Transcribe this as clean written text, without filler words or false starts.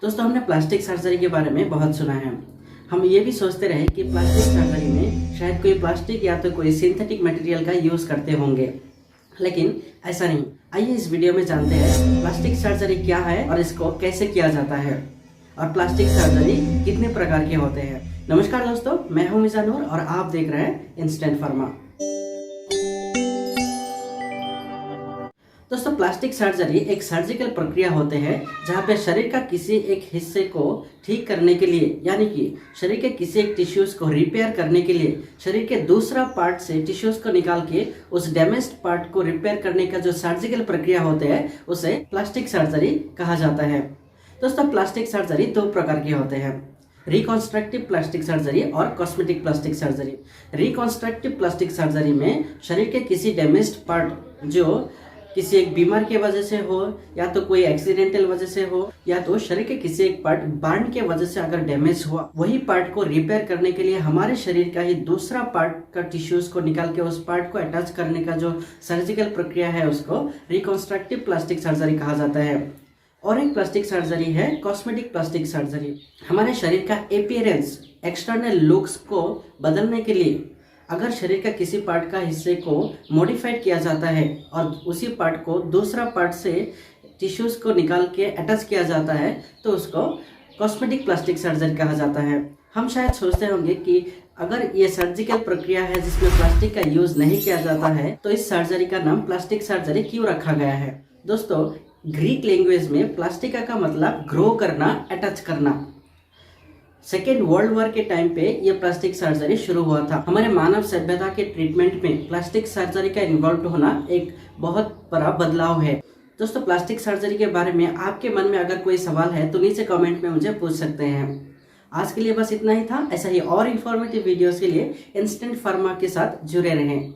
दोस्तों, हमने plastic surgery के बारे में बहुत सुना है। हम ये भी सोचते रहे कि प्लास्टिक सर्जरी में शायद कोई प्लास्टिक या तो कोई सिंथेटिक मटेरियल का यूज़ करते होंगे, लेकिन ऐसा नहीं। आइए इस वीडियो में जानते हैं प्लास्टिक सर्जरी क्या है और इसको कैसे किया जाता है और प्लास्टिक सर्जरी कितने प्रकार के होते हैं। नमस्कार दोस्तों, मैं हूं मिजानुर और आप देख रहे हैं इंस्टेंट फार्मा। दोस्तों, प्लास्टिक सर्जरी एक सर्जिकल प्रक्रिया होते हैं जहां पे शरीर का किसी एक हिस्से को ठीक करने के लिए, यानी कि शरीर के किसी एक टिश्यूज को रिपेयर करने के लिए शरीर के दूसरा पार्ट से टिश्यूज को निकाल के उस डैमेज्ड पार्ट को रिपेयर करने का जो सर्जिकल प्रक्रिया होते हैं उसे प्लास्टिक सर्जरी कहा जाता है। दोस्तों, प्लास्टिक सर्जरी दो प्रकार के होते हैं, रिकॉन्स्ट्रक्टिव प्लास्टिक सर्जरी और cosmetic plastic surgery. Reconstructive plastic surgery में शरीर के किसी डैमेज्ड पार्ट जो किसी एक बीमार के वजह से हो या तो कोई एक्सीडेंटल वजह से हो या तो शरीर के किसी एक पार्ट बर्न के वजह से अगर डैमेज हुआ, वही पार्ट को रिपेयर करने के लिए हमारे शरीर का ही दूसरा पार्ट का टिश्यूज को निकाल के उस पार्ट को अटैच करने का जो सर्जिकल प्रक्रिया है उसको रिकॉन्स्ट्रक्टिव प्लास्टिक सर्जरी कहा जाता है। और एक प्लास्टिक सर्जरी है कॉस्मेटिक प्लास्टिक सर्जरी। हमारे शरीर का अपीयरेंस, एक्सटर्नल लुक्स को बदलने के लिए अगर शरीर का किसी पार्ट का हिस्से को मॉडिफाइड किया जाता है और उसी पार्ट को दूसरा पार्ट से टिश्यूज को निकाल के अटैच किया जाता है तो उसको कॉस्मेटिक प्लास्टिक सर्जरी कहा जाता है। हम शायद सोचते होंगे कि अगर ये सर्जिकल प्रक्रिया है जिसमें प्लास्टिक का यूज नहीं किया जाता है तो इस सर्जरी का नाम प्लास्टिक सर्जरी क्यों रखा गया है। दोस्तों, ग्रीक लैंग्वेज में प्लास्टिका का मतलब ग्रो करना, अटैच करना। सेकेंड वर्ल्ड वॉर के टाइम पे ये प्लास्टिक सर्जरी शुरू हुआ था। हमारे मानव सभ्यता के ट्रीटमेंट में प्लास्टिक सर्जरी का इन्वॉल्व होना एक बहुत बड़ा बदलाव है। दोस्तों, प्लास्टिक सर्जरी के बारे में आपके मन में अगर कोई सवाल है तो नीचे कमेंट में मुझे पूछ सकते हैं। आज के लिए बस इतना ही था। ऐसा ही और इन्फॉर्मेटिव वीडियोस के लिए इंस्टेंट फार्मा के साथ जुड़े रहें।